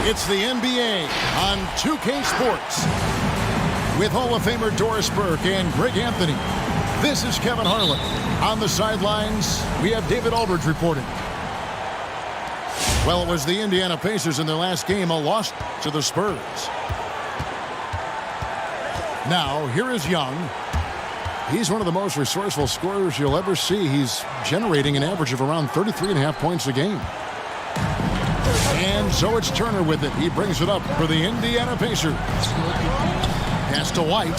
It's the NBA on 2K Sports. With Hall of Famer Doris Burke and Greg Anthony, this is Kevin Harlan. On the sidelines, we have David Aldridge reporting. Well, it was the Indiana Pacers in their last game, a loss to the Spurs. Now, here is Young. He's one of the most resourceful scorers you'll ever see. He's generating an average of around 33.5 points a game. And so it's Turner with it. He brings it up for the Indiana Pacers. Pass to White.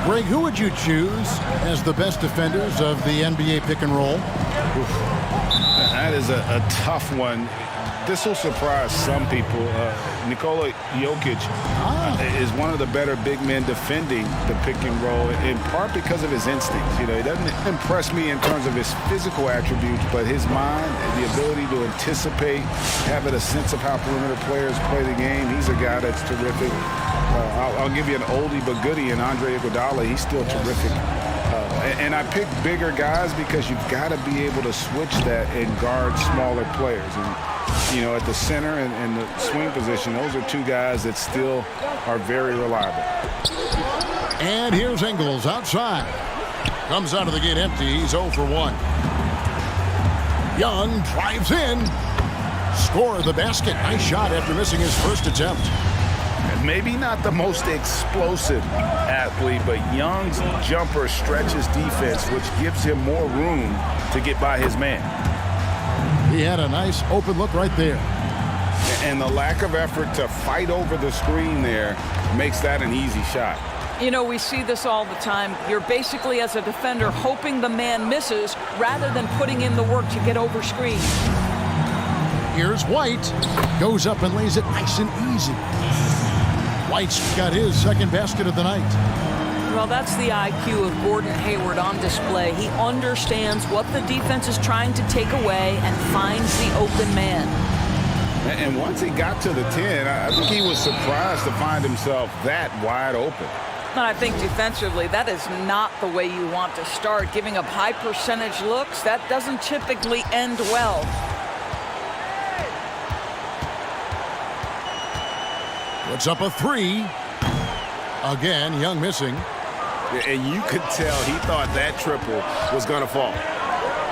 Greg, who would you choose as the best defenders of the NBA pick and roll? That is a tough one. This will surprise some people. Nikola Jokic is one of the better big men defending the pick and roll, in part because of his instincts. You know, he doesn't impress me in terms of his physical attributes, but his mind, the ability to anticipate, having a sense of how perimeter players play the game. He's a guy that's terrific. I'll give you an oldie but goodie in Andre Iguodala. He's still terrific. And I pick bigger guys because you've got to be able to switch that and guard smaller players. And, you know, at the center and the swing position, those are two guys that still are very reliable. And here's Ingles outside. Comes out of the gate empty. He's 0 for 1. Young drives in. Score the basket. Nice shot after missing his first attempt. Maybe not the most explosive athlete, but Young's jumper stretches defense, which gives him more room to get by his man. He had a nice open look right there. And the lack of effort to fight over the screen there makes that an easy shot. You know, we see this all the time. You're basically, as a defender, hoping the man misses rather than putting in the work to get over screen. Here's White. Goes up and lays it nice and easy. White's got his second basket of the night. Well, that's the IQ of Gordon Hayward on display. He understands what the defense is trying to take away and finds the open man. And once he got to the 10, I think he was surprised to find himself that wide open. And I think defensively, that is not the way you want to start. Giving up high percentage looks, that doesn't typically end well. Puts up a 3. Again, Young missing. And you could tell he thought that triple was going to fall.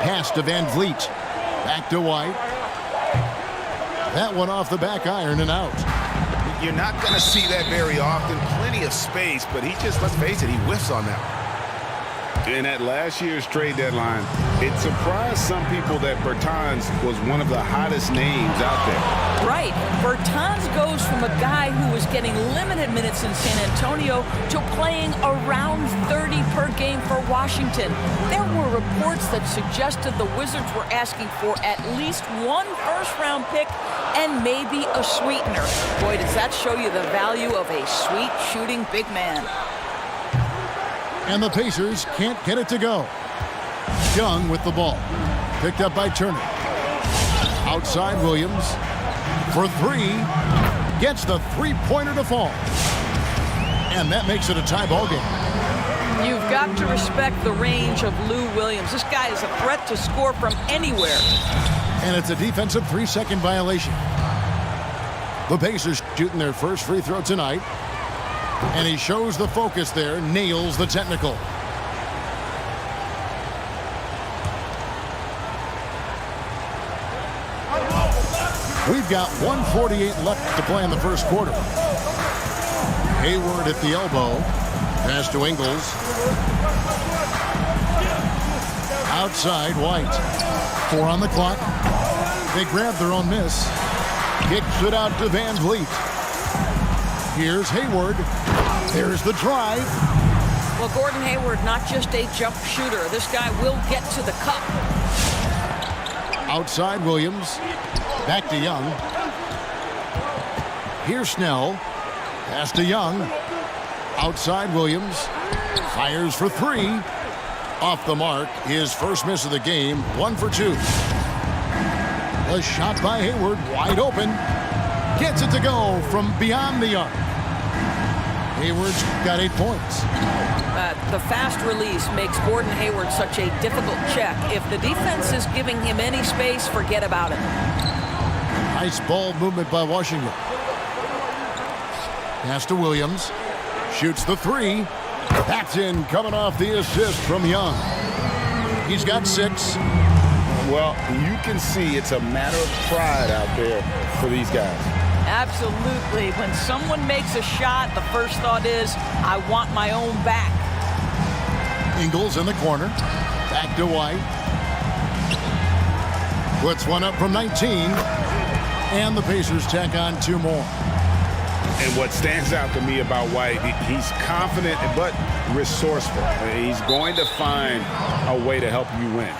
Pass to Van Vliet. Back to White. That one off the back iron and out. You're not going to see that very often. Plenty of space, but he just, let's face it, he whiffs on that. And at last year's trade deadline, it surprised some people that Bertans was one of the hottest names out there. Right. Bertans goes from a guy who was getting limited minutes in San Antonio to playing around 30 per game for Washington. There were reports that suggested the Wizards were asking for at least one first-round pick and maybe a sweetener. Boy, does that show you the value of a sweet shooting big man. And the Pacers can't get it to go. Young with the ball. Picked up by Turner. Outside Williams. For 3. Gets the three-pointer to fall. And that makes it a tie ball game. You've got to respect the range of Lou Williams. This guy is a threat to score from anywhere. And it's a defensive 3-second violation. The Pacers shooting their first free throw tonight. And he shows the focus there, nails the technical. We've got 1:48 left to play in the first quarter. Hayward at the elbow. Pass to Ingles. Outside, White. 4 on the clock. They grab their own miss. Kicks it out to Van Vliet. Here's Hayward. There's the drive. Well, Gordon Hayward, not just a jump shooter. This guy will get to the cup. Outside, Williams. Back to Young. Here's Snell. Pass to Young. Outside, Williams. Fires for 3. Off the mark. His first miss of the game. 1 for 2. A shot by Hayward. Wide open. Gets it to go from beyond the arc. Hayward's got 8 points. The fast release makes Gordon Hayward such a difficult check. If the defense is giving him any space, forget about it. Nice ball movement by Washington. Pass to Williams. Shoots the 3. That's in, coming off the assist from Young. He's got 6. Well, you can see it's a matter of pride out there for these guys. Absolutely. When someone makes a shot, the first thought is, I want my own back. Ingles in the corner. Back to White. Puts one up from 19. And the Pacers tack on 2 more. And what stands out to me about White, he's confident but resourceful. He's going to find a way to help you win.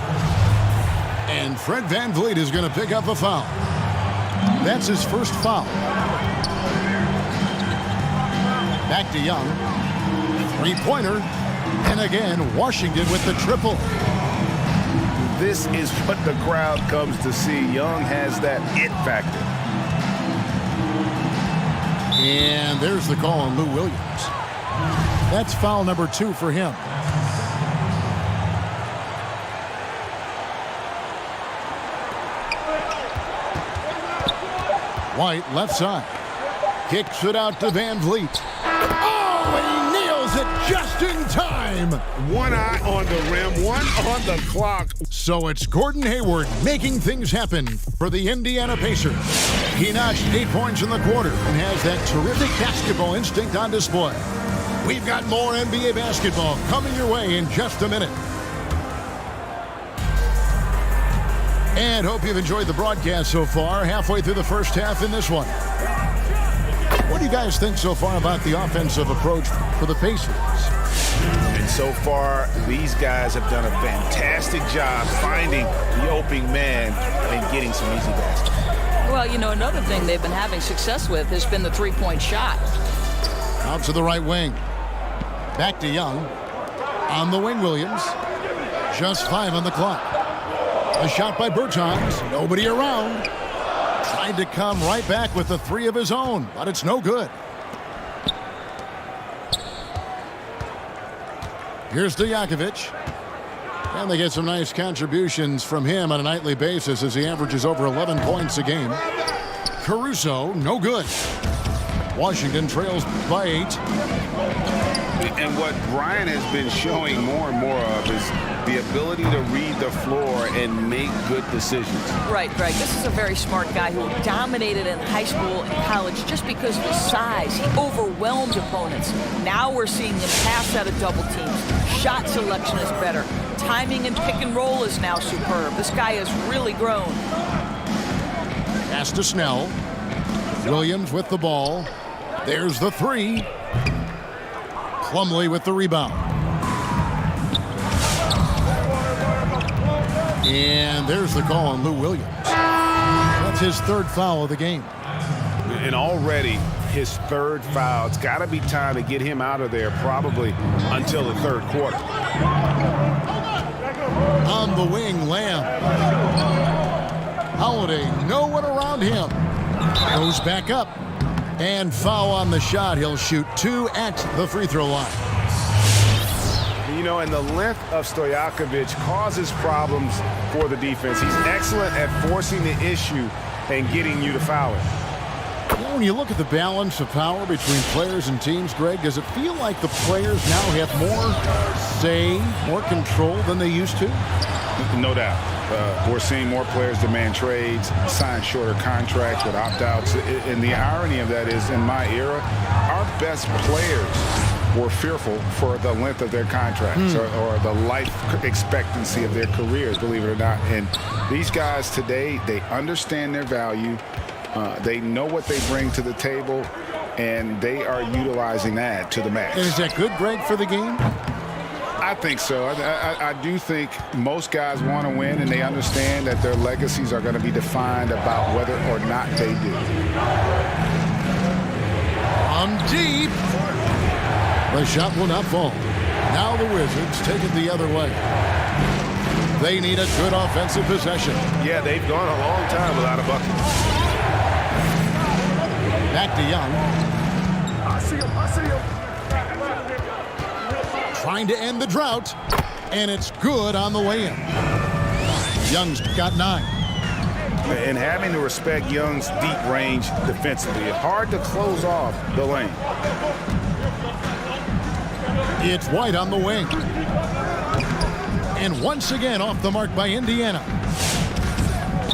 And Fred Van Vliet is going to pick up a foul. That's his first foul. Back to Young. 3-pointer. And again, Washington with the triple. This is what the crowd comes to see. Young has that it factor. And there's the call on Lou Williams. That's foul number 2 for him. White left side. Kicks it out to Van Vliet. Oh, and he nails it just in time. One eye on the rim, one on the clock. So it's Gordon Hayward making things happen for the Indiana Pacers. He notched 8 points in the quarter and has that terrific basketball instinct on display. We've got more NBA basketball coming your way in just a minute. And hope you've enjoyed the broadcast so far, halfway through the first half in this one. What do you guys think so far about the offensive approach for the Pacers? And so far, these guys have done a fantastic job finding the opening man and getting some easy baskets. Well, you know, another thing they've been having success with has been the 3-point shot. Out to the right wing. Back to Young. On the wing, Williams. Just 5 on the clock. A shot by Bertans. Nobody around. Tried to come right back with the 3 of his own, but it's no good. Here's Stojakovic. And they get some nice contributions from him on a nightly basis as he averages over 11 points a game. Caruso, no good. Washington trails by 8. And what Brian has been showing more and more of is the ability to read the floor and make good decisions. Right, Greg. This is a very smart guy who dominated in high school and college just because of his size. He overwhelmed opponents. Now we're seeing him pass out of double teams. Shot selection is better. Timing and pick and roll is now superb. This guy has really grown. Pass to Snell. Williams with the ball. There's the 3. Plumlee with the rebound. And there's the call on Lou Williams. That's his 3rd foul of the game. And already his 3rd foul. It's got to be time to get him out of there probably until the 3rd quarter. On the wing, Lamb. Holiday, no one around him. Goes back up. And foul on the shot. He'll shoot 2 at the free throw line. You know, and the length of Stojakovic causes problems for the defense. He's excellent at forcing the issue and getting you to foul it. You know, when you look at the balance of power between players and teams, Greg, does it feel like the players now have more say, more control than they used to? No doubt. We're seeing more players demand trades, sign shorter contracts with opt-outs. And the irony of that is, in my era, our best players were fearful for the length of their contracts or the life expectancy of their careers, believe it or not. And these guys today, they understand their value. They know what they bring to the table, and they are utilizing that to the max. And is that good, Greg, for the game? I think so. I do think most guys want to win, and they understand that their legacies are going to be defined about whether or not they do. On deep. The shot will not fall. Now the Wizards take it the other way. They need a good offensive possession. Yeah, they've gone a long time without a bucket. Back to Young. I see him. Trying to end the drought. And it's good on the way in. Young's got 9. And having to respect Young's deep range defensively, it's hard to close off the lane. It's White on the wing. And once again off the mark by Indiana.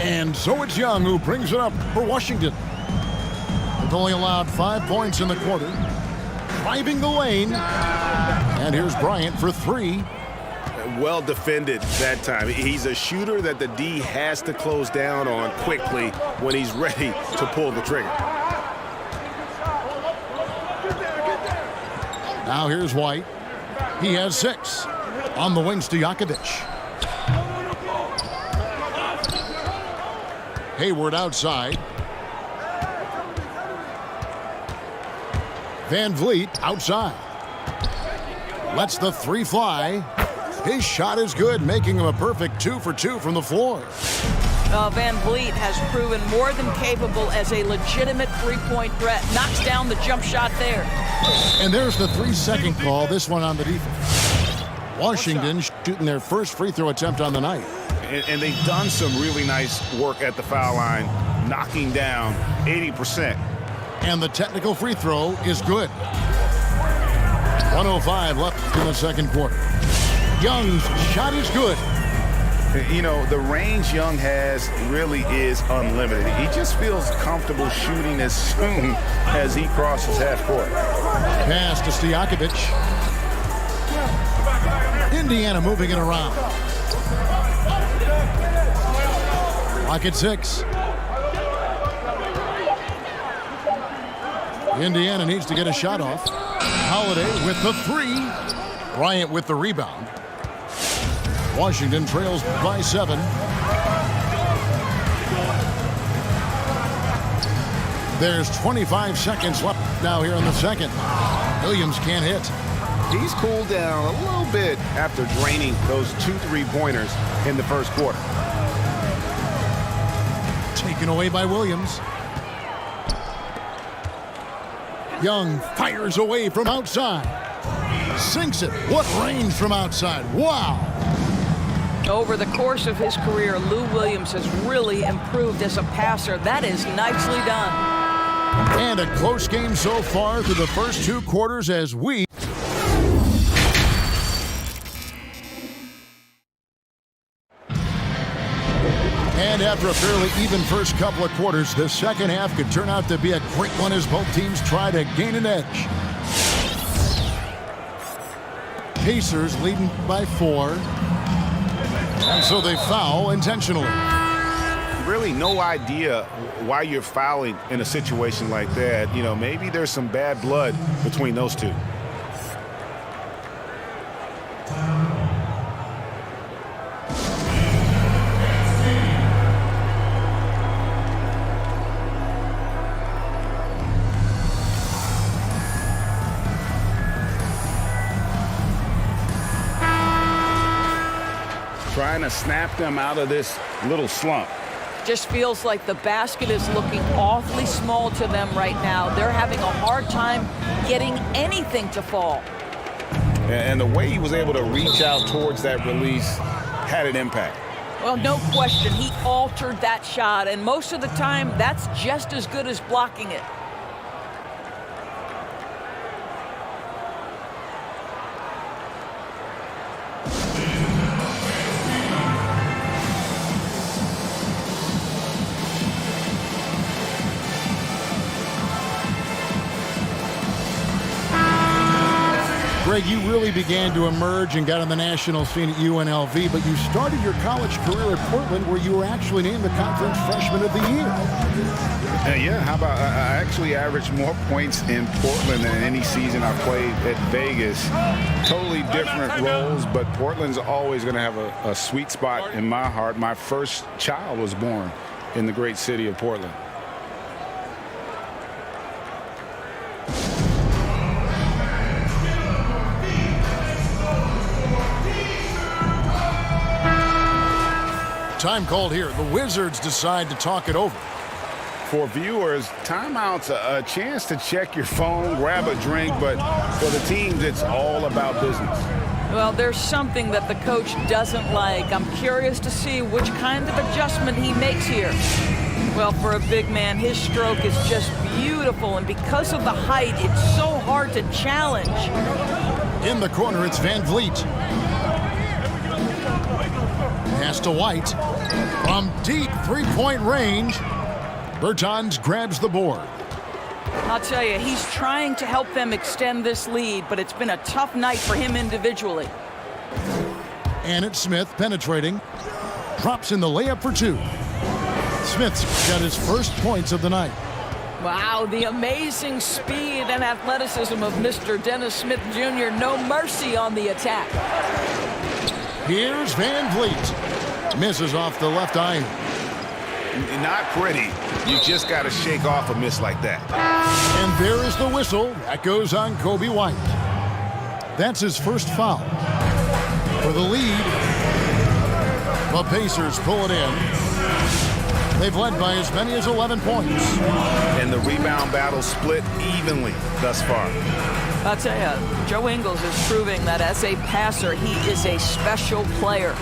And so it's Young who brings it up for Washington. They've only allowed 5 points in the quarter. Driving the lane. And here's Bryant for 3. Well defended that time. He's a shooter that the D has to close down on quickly when he's ready to pull the trigger. Now here's White. He has 6. On the wing, Stojakovic. Hayward outside. Van Vliet outside. Lets the 3 fly. His shot is good, making him a perfect 2 for 2 from the floor. Van Vliet has proven more than capable as a legitimate three-point threat. Knocks down the jump shot there. And there's the 3-second call, this one on the defense. Washington shooting their first free throw attempt on the night. And they've done some really nice work at the foul line, knocking down 80%. And the technical free throw is good. 1:05 left in the second quarter. Young's shot is good. You know, the range Young has really is unlimited. He just feels comfortable shooting as soon as he crosses half court. Pass to Stojakovic. Indiana moving it around. Clock at 6. Indiana needs to get a shot off. Holiday with the 3. Bryant with the rebound. Washington trails by 7. There's 25 seconds left now here in the second. Williams can't hit. He's cooled down a little bit after draining those 2 3-pointers in the first quarter. Taken away by Williams. Young fires away from outside. Sinks it. What range from outside. Wow. Over the course of his career, Lou Williams has really improved as a passer. That is nicely done. And a close game so far through the first 2 quarters as we... And after a fairly even first couple of quarters, the second half could turn out to be a great one as both teams try to gain an edge. Pacers leading by 4. And so they foul intentionally. Really no idea why you're fouling in a situation like that. You know, maybe there's some bad blood between those two. Trying to snap them out of this little slump. Just feels like the basket is looking awfully small to them right now. They're having a hard time getting anything to fall. And the way he was able to reach out towards that release had an impact. Well, no question, he altered that shot, and most of the time, that's just as good as blocking it. Greg, you really began to emerge and got on the national scene at UNLV, but you started your college career at Portland, where you were actually named the Conference Freshman of the Year. Yeah, how about I actually averaged more points in Portland than any season I played at Vegas. Totally different roles, but Portland's always going to have a sweet spot in my heart. My first child was born in the great city of Portland. Time called here. The Wizards decide to talk it over. For viewers, timeout's a chance to check your phone, grab a drink, but for the teams, it's all about business. Well, there's something that the coach doesn't like. I'm curious to see which kind of adjustment he makes here. Well, for a big man, his stroke is just beautiful, and because of the height, it's so hard to challenge. In the corner, it's Van Vliet. Pass to White. From deep three-point range, Bertans grabs the board. I'll tell you, he's trying to help them extend this lead, but it's been a tough night for him individually. And it's Smith penetrating. Drops in the layup for two. Smith's got his first points of the night. Wow, the amazing speed and athleticism of Mr. Dennis Smith Jr. No mercy on the attack. Here's Van Vliet. Misses off the left iron. Not pretty. You just got to shake off a miss like that. And there is the whistle. That goes on Kobe White. That's his first foul. For the lead, the Pacers pull it in. They've led by as many as 11 points. And the rebound battle split evenly thus far. I'll tell you, Joe Ingles is proving that as a passer, he is a special player.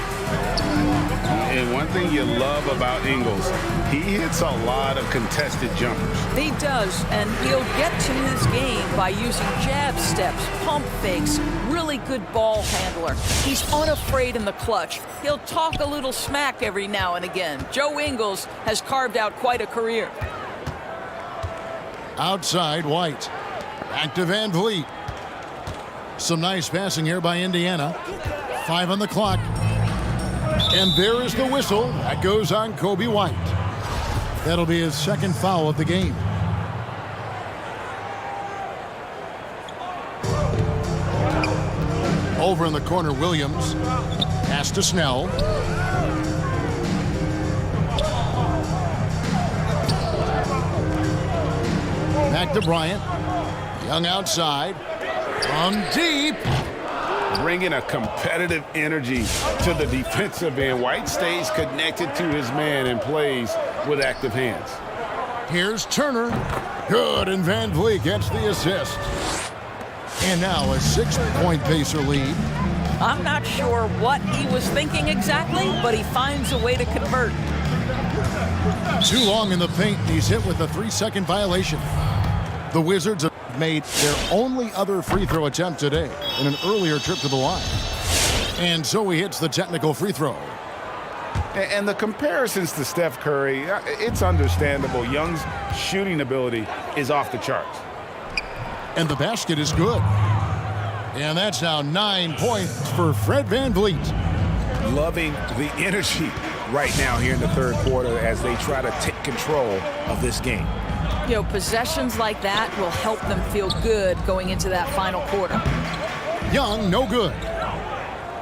And one thing you love about Ingles, he hits a lot of contested jumpers. He does, and he'll get to his game by using jab steps, pump fakes, really good ball handler. He's unafraid in the clutch. He'll talk a little smack every now and again. Joe Ingles has carved out quite a career. Outside, White. Back to Van Vliet. Some nice passing here by Indiana. 5 on the clock. And there is the whistle. That goes on Kobe White. That'll be his second foul of the game. Over in the corner, Williams. Pass to Snell. Back to Bryant. Young outside. From deep. Bringing a competitive energy to the defensive end. White stays connected to his man and plays with active hands. Here's Turner. Good, and Van Vliet gets the assist. And now a 6-point Pacer lead. I'm not sure what he was thinking exactly, but he finds a way to convert. Too long in the paint. He's hit with a 3-second violation. The Wizards have made their only other free throw attempt today in an earlier trip to the line. And so he hits the technical free throw. And the comparisons to Steph Curry, it's understandable. Young's shooting ability is off the charts. And the basket is good. And that's now 9 points for Fred Van Vliet. Loving the energy right now here in the third quarter as they try to take control of this game. You know, possessions like that will help them feel good going into that final quarter. Young, no good.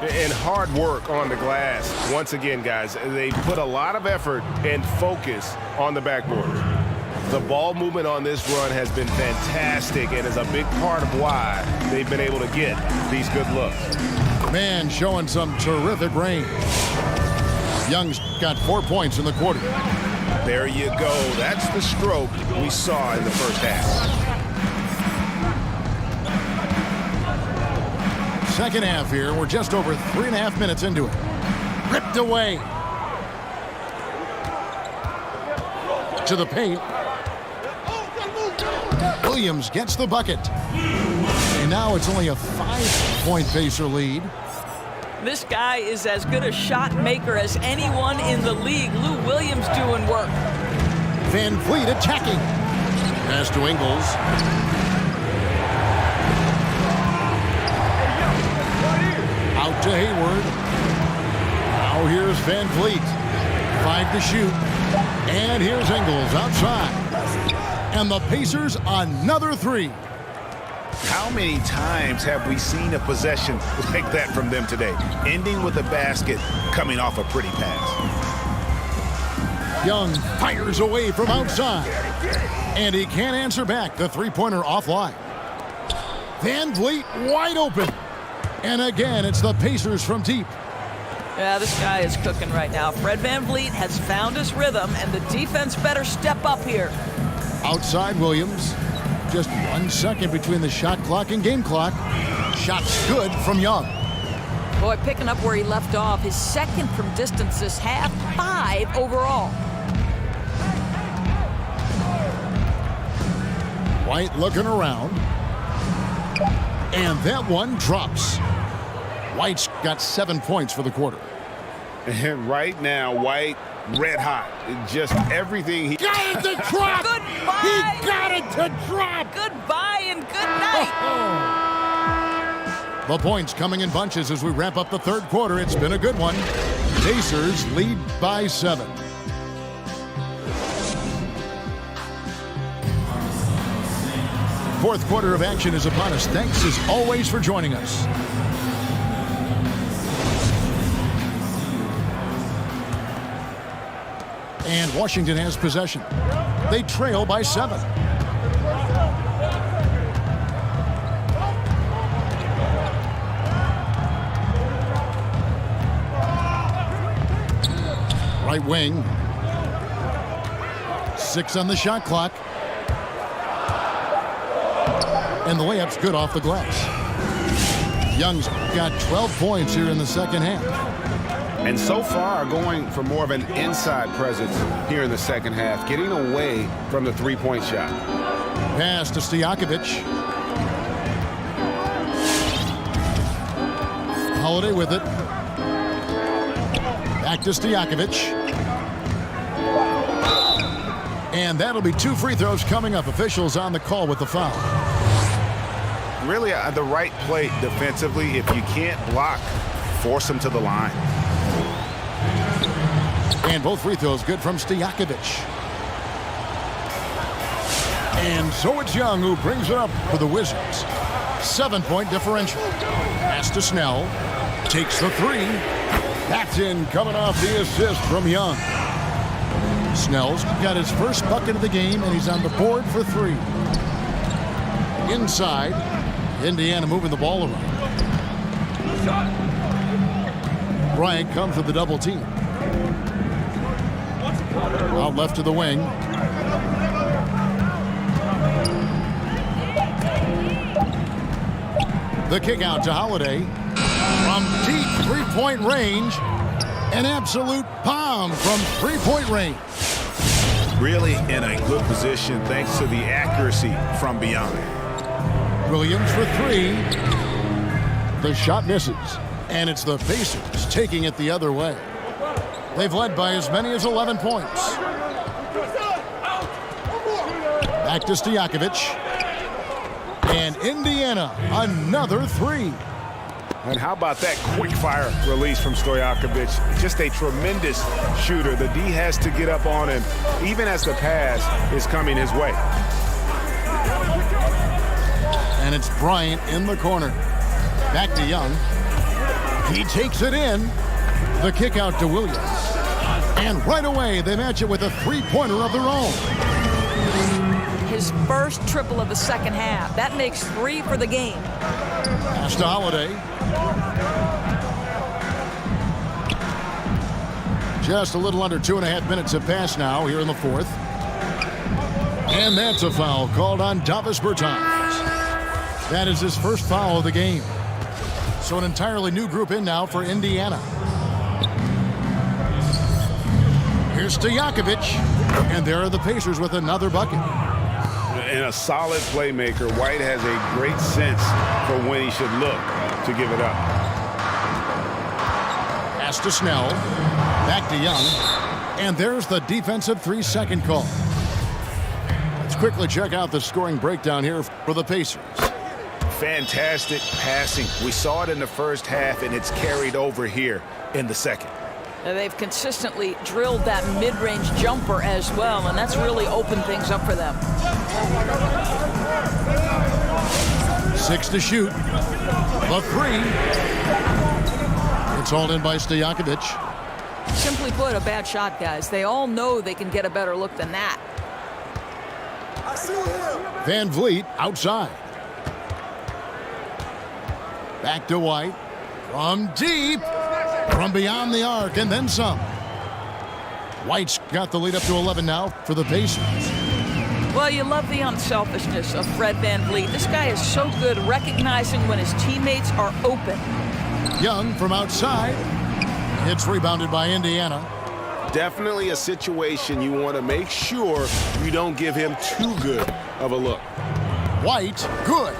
And hard work on the glass. Once again, guys, they put a lot of effort and focus on the backboard. The ball movement on this run has been fantastic and is a big part of why they've been able to get these good looks. Man showing some terrific range. Young's got 4 points in the quarter. There you go. That's the stroke we saw in the first half. Second half here. We're just over 3.5 minutes into it. Ripped away. To the paint. Williams gets the bucket. And now it's only a 5-point Pacer lead. This guy is as good a shot maker as anyone in the league. Lou Williams doing work. Van Vliet attacking. Pass to Ingles. Out to Hayward. Now here's Van Vliet. 5 to shoot. And here's Ingles outside. And the Pacers another 3. How many times have we seen a possession like that from them today? Ending with a basket, coming off a pretty pass. Young fires away from outside. And he can't answer back. The three-pointer offline. Van Vliet wide open. And again, it's the Pacers from deep. Yeah, this guy is cooking right now. Fred Van Vliet has found his rhythm, and the defense better step up here. Outside Williams. Just 1 second between the shot clock and game clock. Shot's good from Young. Boy, picking up where he left off. His second from distance this half, 5 overall. White looking around. And that one drops. White's got 7 points for the quarter. And right now, White, red hot. Just everything he got it to drop. Goodbye. He got it to drop. Goodbye and good night. The points coming in bunches as we wrap up the third quarter. It's been a good one. Pacers lead by 7. Fourth quarter of action is upon us. Thanks as always for joining us. And Washington has possession. They trail by 7. Right wing. 6 on the shot clock. And the layup's good off the glass. Young's got 12 points here in the second half. And so far, going for more of an inside presence here in the second half, getting away from the three-point shot. Pass to Stojakovic. Holiday with it. Back to Stojakovic. And that'll be 2 free throws coming up. Officials on the call with the foul. Really the right play defensively. If you can't block, force them to the line. And both free throws good from Stojakovic. And so it's Young who brings it up for the Wizards. 7-point differential. Pass to Snell. Takes the 3. That's in, coming off the assist from Young. Snell's got his first bucket of the game, and he's on the board for 3. Inside, Indiana moving the ball around. Bryant comes with the double team. Out left to the wing. The kick out to Holiday. From deep three-point range. An absolute bomb from three-point range. Really in a good position thanks to the accuracy from beyond. Williams for 3. The shot misses. And it's the Pacers taking it the other way. They've led by as many as 11 points. Back to Stojakovic. And Indiana, another 3. And how about that quick fire release from Stojakovic? Just a tremendous shooter. The D has to get up on him, even as the pass is coming his way. And it's Bryant in the corner. Back to Young. He takes it in. The kick out to Williams. And right away, they match it with a three-pointer of their own. His first triple of the second half. That makes 3 for the game. Pass to Holiday. Just a little under 2.5 minutes have passed now here in the fourth. And that's a foul called on Davis Bertans. That is his first foul of the game. So an entirely new group in now for Indiana. Here's Stojakovic. And there are the Pacers with another bucket. And a solid playmaker, White has a great sense for when he should look to give it up. Pass to Snell. Back to Young. And there's the defensive 3-second call. Let's quickly check out the scoring breakdown here for the Pacers. Fantastic passing. We saw it in the first half, and it's carried over here in the second. They've consistently drilled that mid-range jumper as well, and that's really opened things up for them. 6 to shoot. The 3. It's hauled in by Stojakovic. Simply put, a bad shot, guys. They all know they can get a better look than that. Van Vliet outside. Back to White. From deep. From beyond the arc, and then some. White's got the lead up to 11 now for the Pacers. Well, you love the unselfishness of Fred Van Vliet. This guy is so good recognizing when his teammates are open. Young from outside. It's rebounded by Indiana. Definitely a situation you want to make sure you don't give him too good of a look. White, good.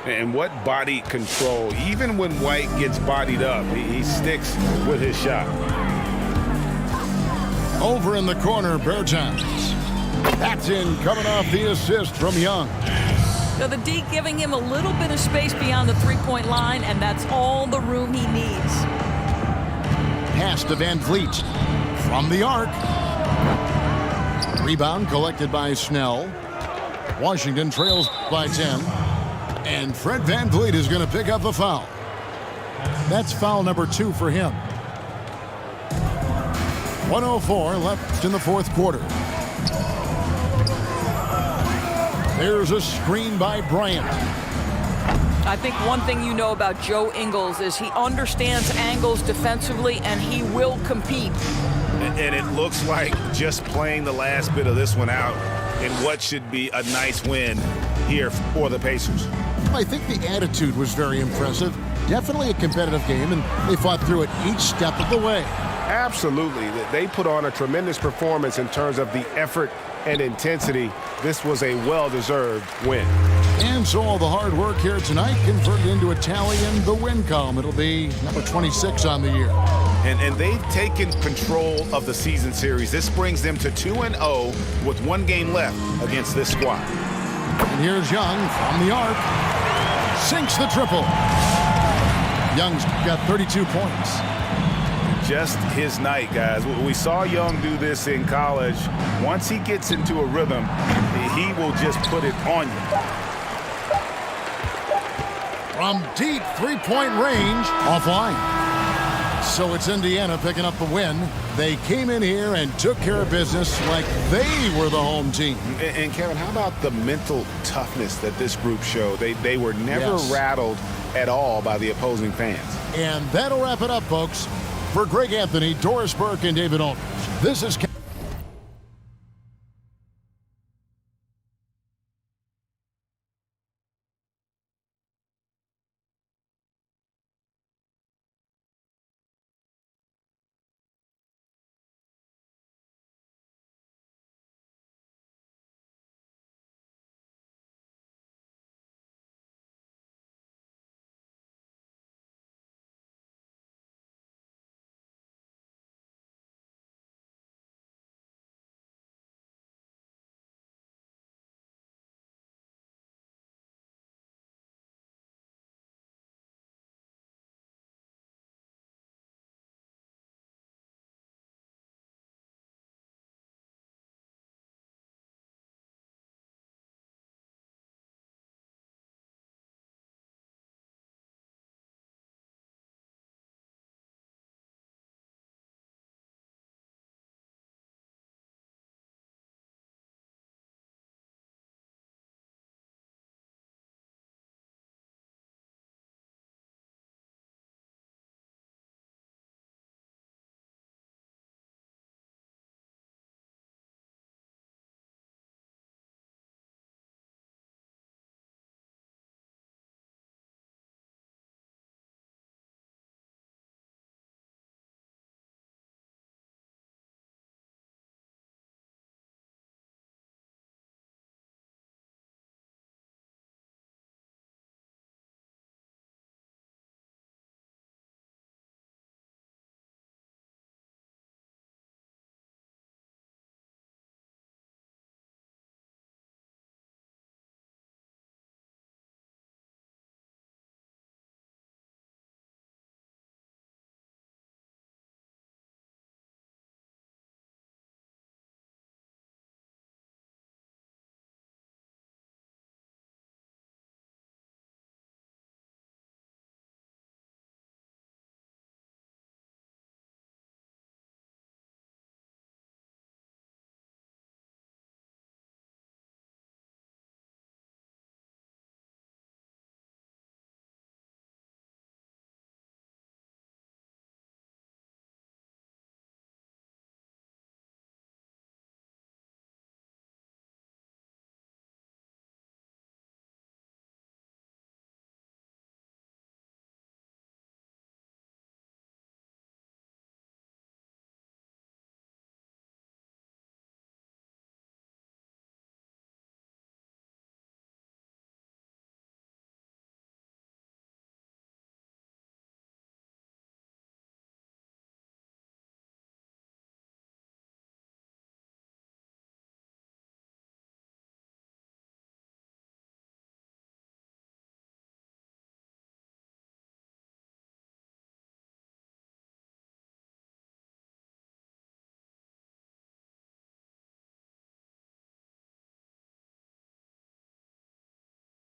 And what body control. Even when White gets bodied up, he sticks with his shot. Over in the corner, Bertans. That's in, coming off the assist from Young. So the D giving him a little bit of space beyond the three-point line, and that's all the room he needs. Pass to Van Vliet. From the arc. Rebound collected by Snell. Washington trails by 10. And Fred Van Vliet is going to pick up the foul. That's foul number 2 for him. 1:04 left in the fourth quarter. There's a screen by Bryant. I think one thing you know about Joe Ingles is he understands angles defensively, and he will compete. And it looks like just playing the last bit of this one out in what should be a nice win here for the Pacers. I think the attitude was very impressive. Definitely a competitive game, and they fought through it each step of the way. Absolutely. They put on a tremendous performance in terms of the effort and intensity. This was a well-deserved win. And so all the hard work here tonight converted into a tally in the win column. It'll be number 26 on the year. And they've taken control of the season series. This brings them to 2-0 with 1 game left against this squad. And here's Young from the arc. Sinks the triple. Young's got 32 points. Just his night, guys. We saw Young do this in college. Once he gets into a rhythm, he will just put it on you. From deep three-point range, offline. So it's Indiana picking up the win. They came in here and took care of business like they were the home team. And Kevin, how about the mental toughness that this group showed? They were never rattled at all by the opposing fans. And that'll wrap it up, folks. For Greg Anthony, Doris Burke, and David Aldridge, this is